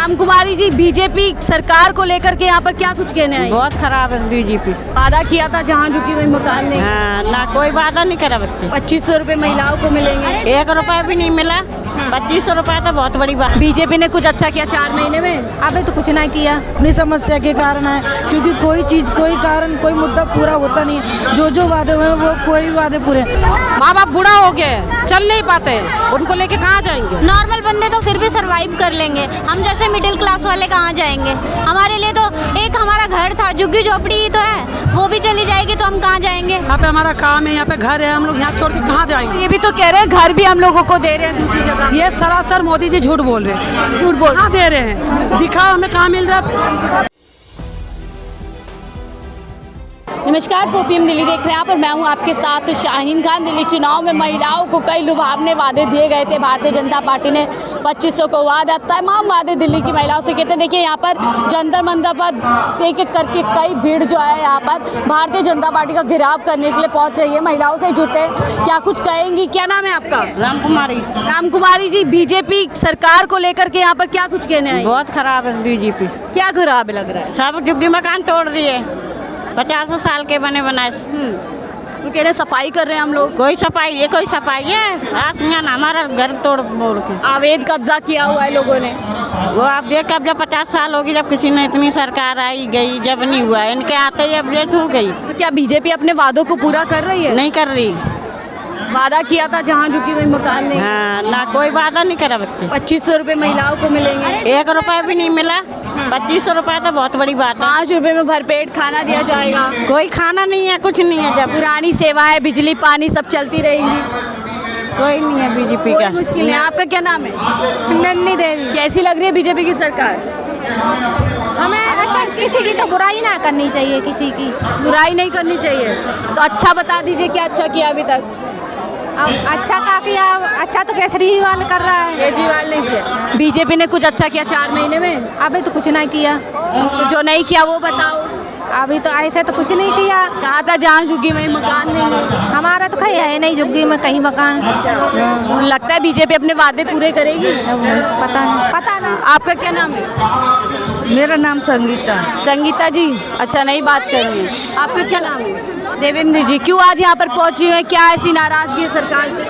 Ram Kumari ji, BJP सरकार को लेकर के यहाँ पर क्या कुछ कहने आई? बहुत खराब है बीजेपी। वादा किया था जहाँ झुकी वही मकान नहीं। हाँ, ना कोई वादा नहीं करा बच्चे। 2500 रुपए महिलाओं को मिलेंगे। 1 रुपया भी नहीं मिला। 2500 रुपया तो बहुत बड़ी बात। बीजेपी ने कुछ अच्छा किया 4 महीने में? अभी तो कुछ ना किया। अपनी समस्या के कारण है, क्योंकि कोई चीज, कोई कारण, कोई मुद्दा पूरा होता नहीं है। जो वादे हुए हैं वो कोई वादे पूरे। माँ बाप बूढ़ा हो गया, चल नहीं पाते, उनको लेके कहाँ जाएंगे? नॉर्मल बंदे तो फिर भी सरवाइव कर लेंगे, हम जैसे मिडिल क्लास वाले कहाँ जाएंगे? हमारे लिए तो एक हमारा घर था, झुग्गी झोपड़ी ही तो है, वो भी चली जाएगी तो हम कहाँ जाएंगे? यहाँ पे हमारा काम है, यहाँ पे घर है, हम लोग यहाँ छोड़ के कहाँ जाएंगे? ये भी तो कह रहे हैं घर भी हम लोगों को दे रहे हैं दूसरी जगह। ये सरासर मोदी जी झूठ बोल रहे हैं। झूठ बोल कहाँ दे रहे हैं? दिखाओ हमें कहाँ मिल रहा है। नमस्कार, 4PM दिल्ली देख रहे हैं आप और मैं हूं आपके साथ शाहीन खान। दिल्ली चुनाव में महिलाओं को कई लुभावने वादे दिए गए थे। भारतीय जनता पार्टी ने 2500 को वादा, तमाम वादे दिल्ली की महिलाओं से कहते। देखिए यहाँ पर जंतर मंतर पर एक एक करके कई भीड़ जो है यहाँ पर भारतीय जनता पार्टी का घेराव करने के लिए पहुँच रही है। महिलाओं से जुटे, क्या कुछ कहेंगी? क्या नाम है आपका? राम कुमारी। राम कुमारी जी, बीजेपी सरकार को लेकर के यहाँ पर क्या कुछ कहने आई? बहुत खराब है बीजेपी। क्या खराब लग रहा है? सब झुग्गी मकान तोड़ रही है, 50 साल के बने बनाए। वो कह रहे सफाई कर रहे हैं हम लोग। कोई सफाई है? कोई सफाई है? आसमान हमारा घर तोड़ बोल के अवैध कब्जा किया हुआ है लोगों ने। वो आप देख, अब जब 50 साल होगी, जब किसी ने इतनी सरकार आई गई, जब नहीं हुआ, इनके आते ही अपडेट हो गई। तो क्या बीजेपी अपने वादों को पूरा कर रही है? नहीं कर रही। वादा किया था जहाँ झुकी वही मकान नहीं। हाँ, ना कोई वादा नहीं करा बच्चे। 2500 रुपए महिलाओं को मिलेंगे। 1 रुपया भी नहीं मिला। 2500 रुपया तो बहुत बड़ी बात है। 5 रुपए में भरपेट खाना दिया जाएगा। कोई खाना नहीं है, कुछ नहीं है। जब पुरानी सेवाएं, बिजली पानी सब चलती रहेंगी। कोई नहीं है बीजेपी कोई का। मुश्किल है। आपका क्या नाम है? नन्नी देवी। कैसी लग रही है बीजेपी की सरकार? हमें अच्छा, किसी की तो बुराई ना करनी चाहिए, किसी की बुराई नहीं करनी चाहिए। तो अच्छा बता दीजिए क्या अच्छा किया अभी तक? अब अच्छा का किया, अच्छा तो केजरीवाल कर रहा है। केजरीवाल ने किया। बीजेपी ने कुछ अच्छा किया 4 महीने में? अभी तो कुछ ना किया। तो जो नहीं किया वो बताओ। अभी तो ऐसे तो कुछ नहीं किया। कहा था जहाँ झुकी वही मकान देंगे। हमारा तो कहीं है नहीं झुग्गी में कहीं मकान। लगता है बीजेपी अपने वादे पूरे करेगी? पता नहीं, पता नहीं। आपका क्या नाम है? मेरा नाम संगीता। संगीता जी, अच्छा नहीं बात करनी है। आपका क्या नाम है? देवेंद्र जी, क्यों आज यहाँ पर पहुँची हुए? क्या ऐसी नाराजगी है सरकार से?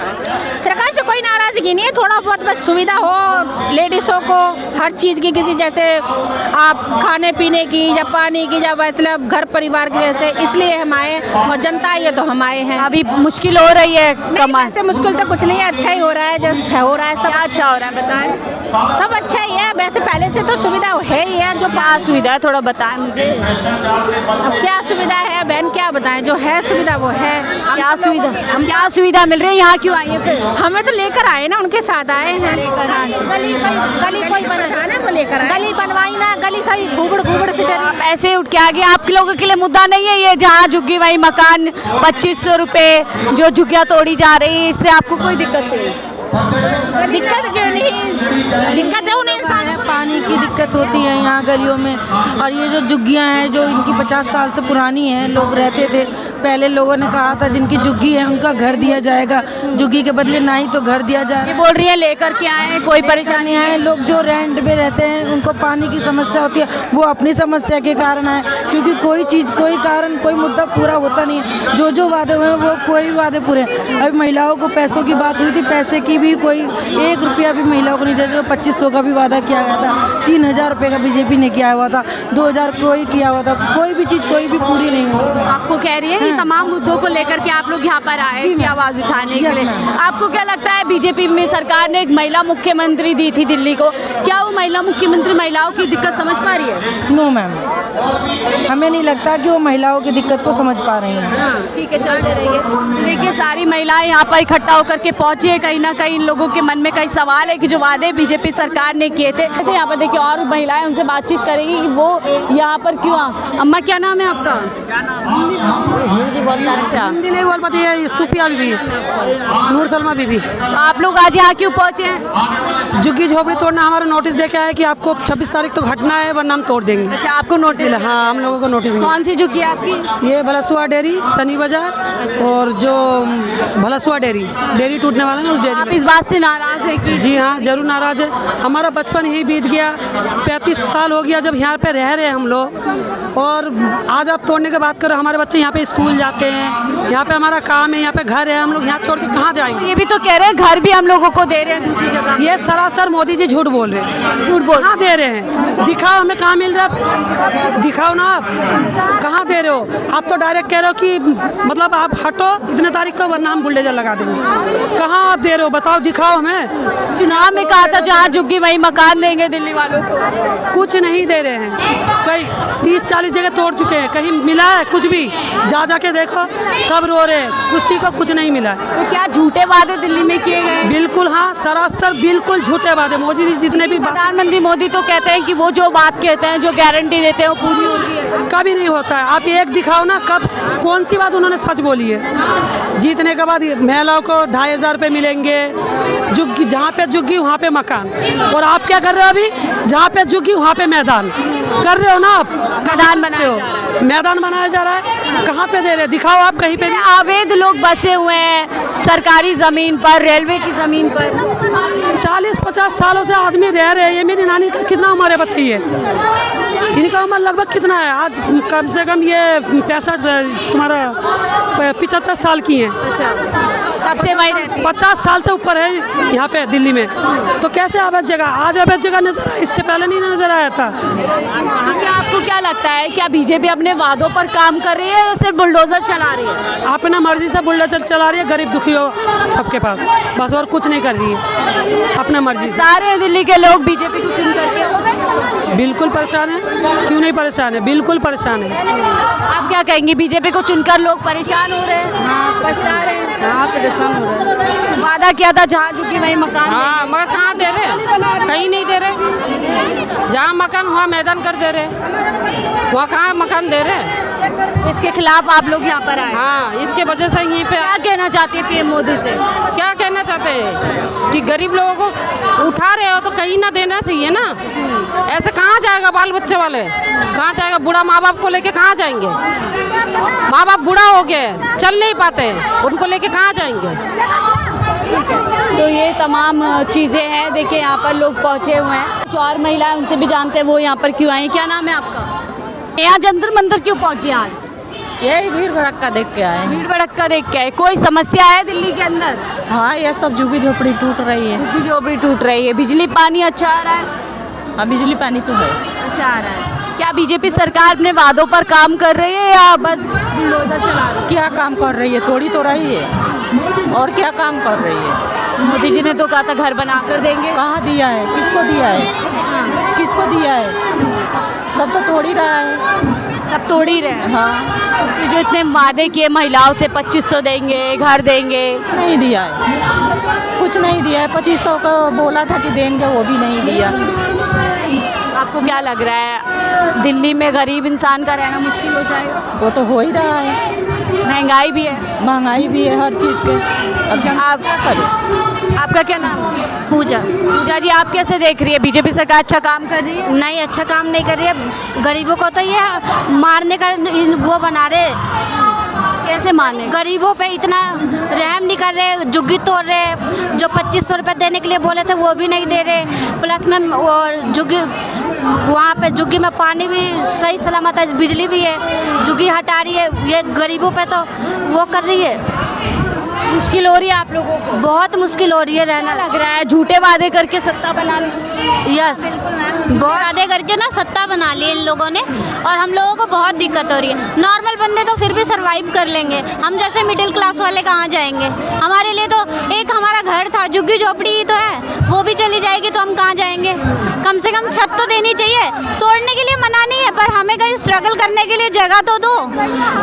सरकार से कोई नाराजगी नहीं है, थोड़ा बहुत बस सुविधा हो लेडीज़ों को हर चीज़ की, किसी जैसे आप खाने पीने की या पानी की या मतलब घर परिवार की वजह से, इसलिए हम आए। और जनता ये तो हम आए हैं। अभी मुश्किल हो रही है कमाई से मुश्किल तो कुछ नहीं है, अच्छा ही हो रहा है। जो हो रहा है सब क्या अच्छा हो रहा है बताएं? सब अच्छा ही है। वैसे पहले से तो सुविधा है ही है। जो क्या सुविधा है थोड़ा बताएं मुझे। अब क्या सुविधा है बहन, क्या बताएं? जो है सुविधा वो है। क्या सुविधा, हम क्या सुविधा मिल रही है? यहाँ क्यों आई है फिर? हमें तो लेकर आए ना, उनके साथ आए हैं। गली कोई बनाना, वो लेकर गली बनवाई ना, गली सही घूबड़ से डरी। आप ऐसे उठ के आगे, आपके लोगों के लिए मुद्दा नहीं है ये जहाँ झुग्गी वही मकान 2500 रुपए जो झुग्गियाँ तोड़ी जा रही है, इससे आपको कोई दिक्कत नहीं? दिक्कत क्यों नहीं? दिक्कत है उन्हें इंसान है। पानी की दिक्कत होती है यहाँ गलियों में, और ये जो झुग्गियाँ हैं जो इनकी 50 साल से पुरानी हैं, लोग रहते थे। पहले लोगों ने कहा था जिनकी झुग्गी है उनका घर दिया जाएगा, झुग्गी के बदले ना ही तो घर दिया ये जाए। बोल रही है लेकर के आए, कोई परेशानी है, लोग जो रेंट पे रहते हैं उनको पानी की समस्या होती है, वो अपनी समस्या के कारण है, क्योंकि कोई चीज़, कोई कारण, कोई मुद्दा पूरा होता नहीं है। जो वादे हुए हैं वो कोई वादे पूरे। अभी महिलाओं को पैसों की बात हुई थी, पैसे की भी कोई 1 रुपया भी महिलाओं को नहीं देते। 2500 का भी वादा किया गया था, 3000 रुपये का बीजेपी ने किया हुआ था, 2000 कोई किया हुआ था, कोई भी चीज़ कोई भी पूरी नहीं हुई। आपको कह रही है ये तमाम मुद्दों को लेकर के आप लोग यहाँ पर आए की आवाज उठाने के लिए। आपको क्या लगता है बीजेपी में सरकार ने एक महिला मुख्यमंत्री दी थी दिल्ली को, क्या वो महिला मुख्यमंत्री महिलाओं की दिक्कत समझ पा रही है? नो मैम, हमें नहीं लगता कि वो महिलाओं की दिक्कत को समझ पा रही हैं। ठीक है, चलते रहिए। देखिए सारी महिलाएं यहाँ पर इकट्ठा होकर के पहुंची है। कहीं ना कहीं इन लोगों के मन में कई सवाल है कि जो वादे बीजेपी सरकार ने किए थे। यहाँ पर देखिए और महिलाएं उनसे बातचीत करेंगी कि वो यहाँ पर क्यों। अम्मा क्या नाम है आपका? हिंदी बोलता है। अच्छा, हिंदी नहीं बोल पाती है। सुफिया बीबी, नूर सलमा बीबी। आप लोग आज यहाँ क्यों पहुँचे हैं? झुग्गी झोपड़ी तोड़ना हमारा नोटिस दे के आया कि आपको 26 तारीख तो हटना है वरना हम तोड़ देंगे। अच्छा, आपको नोटिस? हाँ, हम लोगों को नोटिस मिला। कौन सी झुग्गी है आपकी? ये भलसुआ डेयरी, सनी बाजार और जो भलसुआ डेयरी टूटने वाला है उस डेयरी। आप इस बात से नाराज है कि? जी हाँ, जरूर नाराज है। हमारा बचपन यही बीत गया, 35 साल हो गया जब यहाँ पे रह रहे हैं हम लोग, और आज आप तोड़ने की बात करो। हमारे बच्चे यहाँ पे स्कूल जाते हैं, यहाँ पे हमारा काम है, यहाँ पे घर है, हम लोग यहाँ छोड़ के कहाँ जाएंगे? ये भी तो कह रहे हैं घर भी हम लोगों को दे रहे हैं दूसरी जगह। ये सरासर मोदी जी झूठ बोल रहे हैं। झूठ बोल? कहाँ दे रहे हैं? दिखाओ हमें कहाँ मिल रहा है, दिखाओ ना। आप कहाँ दे रहे हो? आप तो डायरेक्ट कह रहे हो कि मतलब आप हटो इतने तारीख को वरना हम बुलडोजर लगा देंगे। कहाँ आप दे रहे हो? बताओ, दिखाओ हमें। चुनाव में कहा था जहाँ झुग्गी वहीं मकान देंगे दिल्ली वालों को। कुछ नहीं दे रहे हैं। कई 30-40 जगह तोड़ चुके हैं, कहीं मिला है कुछ भी? जा के देखो, सब रो रहे हैं, किसी को कुछ नहीं मिला है। तो क्या झूठे वादे दिल्ली में किए गए? बिल्कुल हाँ, सरासर बिल्कुल झूठे वादे। मोदी जी जितने भी प्रधानमंत्री मोदी तो कहते हैं कि वो जो बात कहते हैं, जो गारंटी देते हैं वो पूरी होती है। कभी नहीं होता है। आप एक दिखाओ ना, कब कौन सी बात उन्होंने सच बोली है? जीतने के बाद महिलाओं को 2500 रुपये मिलेंगे, झुग्गी जहाँ पे झुग्गी वहाँ पे मकान। और आप क्या कर रहे हो अभी? जहाँ पे झुग्गी वहाँ पे मैदान कर रहे हो ना। आप मैदान बना रहे हो, मैदान बनाया जा रहा है। कहाँ पे दे रहे हैं? दिखाओ आप कहीं पे भी। अवैध लोग बसे हुए हैं सरकारी जमीन पर, रेलवे की जमीन पर। 40-50 सालों से आदमी रह रहे हैं। ये मेरी नानी का कितना उम्र है बताइए? इनका उम्र लगभग कितना है? आज कम से कम ये 65 तुम्हारा 75 साल की हैं। अच्छा, तब से वही रहती है। 50 साल से ऊपर है यहाँ पे दिल्ली में। तो कैसे अवैध जगह? आज अवैध जगह नजर आया, इससे पहले नहीं नजर आया था। क्या आपको क्या लगता है, क्या बीजेपी अपने वादों पर काम कर रही है या सिर्फ बुलडोजर चला रही है? अपना मर्जी से बुलडोजर चला रही है, गरीब दुखी हो सबके पास, बस और कुछ नहीं कर रही है, अपना मर्जी से। सारे दिल्ली के लोग बीजेपी को चुन करके बिल्कुल परेशान है। क्यों नहीं परेशान है? बिल्कुल परेशान है। आप क्या कहेंगे, बीजेपी को चुनकर लोग परेशान हो रहे हैं? हाँ, परेशान रहे हैं। हाँ, परेशान हो रहे हैं। वादा किया था जहाँ झुग्गी वहीं मकान। हाँ, मगर कहाँ दे रहे? कहीं नहीं दे रहे। जहाँ मकान वहाँ मैदान कर दे रहे, वहाँ कहाँ मकान दे रहे? इसके खिलाफ आप लोग यहाँ पर आए? हाँ, इसके वजह से यहीं पे। क्या कहना चाहते हैं पीएम मोदी से? क्या कहना चाहते हैं कि गरीब लोगों को उठा रहे हो तो कहीं ना देना चाहिए ना। ऐसे कहाँ जाएगा बाल बच्चे वाले? कहाँ जाएगा? बूढ़ा माँ बाप को लेके कहाँ जाएंगे? माँ बाप बूढ़ा हो गए, चल नहीं पाते, उनको लेके कहाँ जाएंगे? तो ये तमाम चीज़ें हैं। देखिए यहाँ पर लोग पहुँचे हुए हैं, जो और महिलाएं उनसे भी जानते हैं वो यहाँ पर क्यों आई। क्या नाम है आपका? यहाँ जंतर मंतर क्यों पहुँची आज? यही भीड़ भड़क्का देख के आए हैं। भीड़ भड़क्का देख के आए। कोई समस्या है दिल्ली के अंदर? हाँ, ये सब झुग्गी झोपड़ी टूट रही है। झुग्गी झोपड़ी टूट रही है। बिजली पानी अच्छा आ रहा है? हाँ, बिजली पानी तो है। अच्छा आ रहा है। क्या बीजेपी सरकार अपने वादों पर काम कर रही है या बस बुलडोजर चला रही है? क्या काम कर रही है? तोड़ी तो रही है, और क्या काम कर रही है? मोदी जी ने तो कहा था घर बना कर देंगे। कहाँ दिया है? किसको दिया है? किसको दिया है? सब तो तोड़ ही रहा है। सब तोड़ ही रहे हैं। हाँ, कि जो इतने वादे किए महिलाओं से 2500 देंगे, घर देंगे, नहीं दिया है। कुछ नहीं दिया है। 2500 को बोला था कि देंगे, वो भी नहीं दिया। आपको क्या लग रहा है दिल्ली में गरीब इंसान का रहना मुश्किल हो जाएगा? वो तो हो ही रहा है। महंगाई भी है। महंगाई भी है हर चीज़ के। अब आप क्या करें? आपका क्या नाम है? पूजा। पूजा जी, आप कैसे देख रही है, बीजेपी सरकार अच्छा काम कर रही है? नहीं, अच्छा काम नहीं कर रही है। गरीबों को तो ये मारने का वो बना रहे। कैसे माने? गरीबों पे इतना रहम नहीं कर रहे, झुग्गी तोड़ रहे। जो 2500 रुपये देने के लिए बोले थे वो भी नहीं दे रहे। प्लस में वो झुग्गी, वहाँ पे झुग्गी में पानी भी सही सलामत है, बिजली भी है, झुग्गी हटा रही है। ये गरीबों पे तो वो कर रही है। मुश्किल हो रही है आप लोगों को? बहुत मुश्किल हो रही है रहना। लग रहा है झूठे वादे करके सत्ता बना ली। यस, बहुत वादे करके ना सत्ता बना ली इन लोगों ने, और हम लोगों को बहुत दिक्कत हो रही है। नॉर्मल बंदे तो फिर भी सरवाइव कर लेंगे, हम जैसे मिडिल क्लास वाले कहाँ जाएंगे? हमारे लिए तो एक हमारा घर था, झुग्गी झोपड़ी ही तो है, वो भी चली जाएगी तो हम कहाँ जाएंगे? कम से कम छत तो देनी चाहिए। तोड़ने के लिए मना नहीं है, पर हमें कहीं स्ट्रगल करने के लिए जगह तो दो।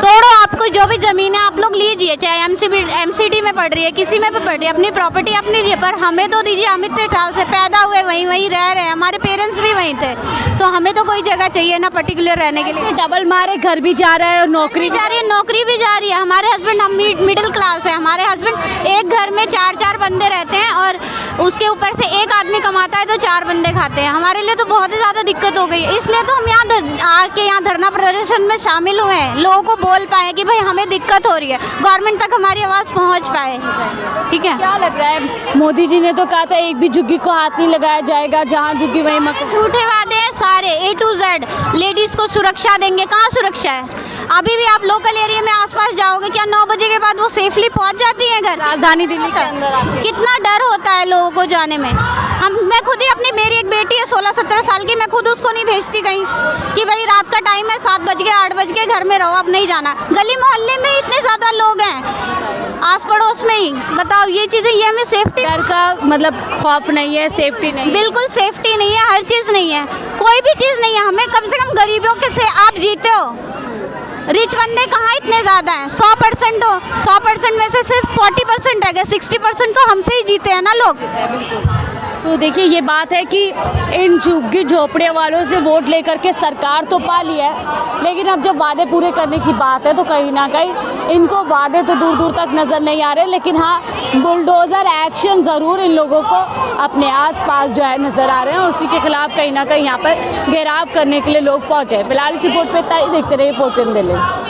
तोड़ो, आपको जो भी ज़मीन है आप लोग लीजिए, चाहे एमसीडी में पड़ रही है, किसी में भी पड़ रही है, अपनी प्रॉपर्टी अपनी लिए, पर हमें तो दीजिए। हम इतने साल से पैदा हुए वहीं वहीं रह रहे हैं, हमारे पेरेंट्स भी वहीं थे, तो हमें तो कोई जगह चाहिए ना पर्टिकुलर रहने के लिए। डबल मारे घर भी जा रहा है और नौकरी जा रही है, नौकरी भी जा रही है। हमारे हस्बैंड, हम मिडिल क्लास है, हमारे हस्बैंड एक घर में 4 बंदे रहते हैं और उसके ऊपर से एक आदमी कमाता है तो 4 बंदे खाते हैं। हमारे लिए तो बहुत ही ज़्यादा दिक्कत हो गई है, इसलिए तो हम यहाँ आके यहाँ धरना प्रदर्शन में शामिल हुए हैं, लोगों को बोल पाए कि भाई हमें दिक्कत हो रही है, गवर्नमेंट तक हमारी आवाज़ पहुँच पाए। ठीक है, क्या लग रहा है? मोदी जी ने तो कहा था एक भी झुग्गी को हाथ नहीं लगाया जाएगा, जहाँ झुग्गी वहीं मकान। झूठे वादे हैं सारे, A to Z। लेडीज़ को सुरक्षा देंगे, कहाँ सुरक्षा है? अभी भी आप लोकल एरिया में आसपास जाओगे, क्या 9 बजे के बाद वो सेफली पहुंच जाती है घर? राजधानी दिल्ली के अंदर आके कितना डर होता है लोगों को जाने में। मैं खुद ही मेरी एक बेटी है 16-17 साल की, मैं खुद उसको नहीं भेजती कहीं कि भाई रात का टाइम है, 7 बज गए 8 बज गए, घर में रहो, अब नहीं जाना। गली मोहल्ले में इतने ज़्यादा लोग हैं, आस पड़ोस में ही, बताओ ये चीज़ें, ये हमें सेफ्टी, डर का मतलब खौफ नहीं है, सेफ्टी नहीं, बिल्कुल सेफ्टी नहीं है, हर चीज़ नहीं है, कोई भी चीज़ नहीं है। हमें कम से कम गरीबों के से आप जीते हो, रिच बंदे कहाँ इतने ज़्यादा हैं? 100% हो, 100% में से सिर्फ 40% रह गए, 60% तो हमसे ही जीते हैं ना लोग। तो देखिए ये बात है कि इन झुग्गी झोपड़े वालों से वोट लेकर के सरकार तो पा लिया है, लेकिन अब जब वादे पूरे करने की बात है तो कहीं ना कहीं इनको वादे तो दूर दूर तक नज़र नहीं आ रहे, लेकिन हाँ बुलडोज़र एक्शन ज़रूर इन लोगों को अपने आसपास जो है नज़र आ रहे हैं और उसी के खिलाफ कहीं ना कहीं यहाँ पर घेराव करने के लिए लोग पहुँचे। फिलहाल इस रिपोर्ट पर इतना ही, देखते रहिए 4PM दिल्ली।